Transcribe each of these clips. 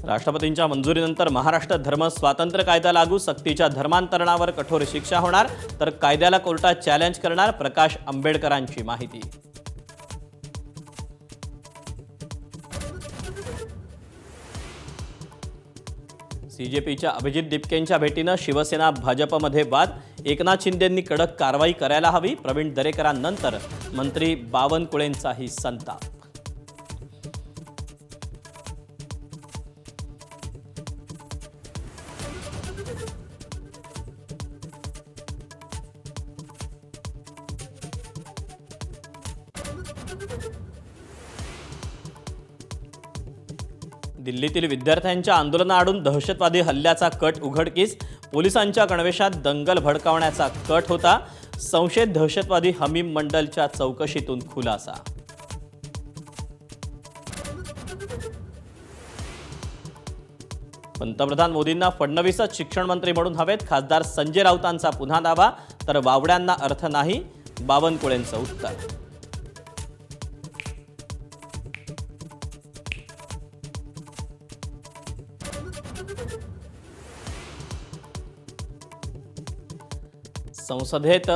राष्ट्रपतींच्या मंजुरीनंतर महाराष्ट्र धर्म स्वातंत्र्य कायदा लागू, सक्तीच्या धर्मांतरणावर कठोर शिक्षा होणार, तर कायद्याला कोर्टात चॅलेंज करणार, प्रकाश आंबेडकरांची माहिती। सीजेपीच्या अभिजित दिपकेंच्या भेटीनं शिवसेना भाजपमध्ये वाद, एकनाथ शिंदेंनी कडक कारवाई करायला हवी, प्रवीण दरेकरांनंतर मंत्री बावनकुळेंचाही संताप। दिल्लीतील विद्यार्थ्यांच्या आंदोलनाआडून दहशतवादी हल्ल्याचा कट उघडकीस, पोलिसांच्या गणवेशात दंगल भडकावण्याचा कट होता, संशयित दहशतवादी हमीम मंडलच्या चौकशीतून खुलासा। पंतप्रधान मोदींना फडणवीसच शिक्षण मंत्री म्हणून हवेत, खासदार संजय राऊतांचा पुन्हा दावा, तर वावड्यांना अर्थ नाही, बावनकुळेंचं उत्तर। संसदेत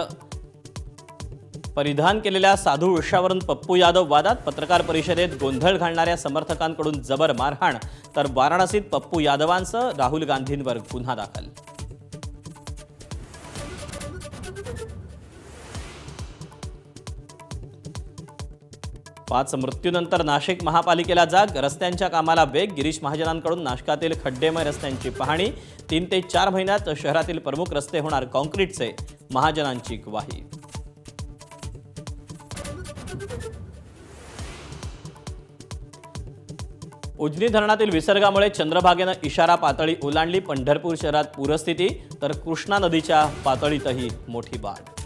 परिधान केलेल्या साधू वृक्षावरून पप्पू यादव वादात, पत्रकार परिषदेत गोंधळ घालणाऱ्या समर्थकांकडून जबर मारहाण, तर वाराणसीत पप्पू यादवांसह राहुल गांधींवर गुन्हा दाखल। 5 मृत्यूनंतर नाशिक महापालिकेला जाग, रस्त्यांच्या कामाला वेग, गिरीश महाजनांकडून नाशकातील खड्डेमय रस्त्यांची पाहणी, 3 ते 4 महिन्यात शहरातील प्रमुख रस्ते होणार काँक्रीटचे, महाजनांची ग्वाही। उजनी धरणातील विसर्गामुळे चंद्रभागेनं इशारा पातळी ओलांडली, पंढरपूर शहरात पूरस्थिती, तर कृष्णा नदीच्या पातळीतही मोठी वाढ।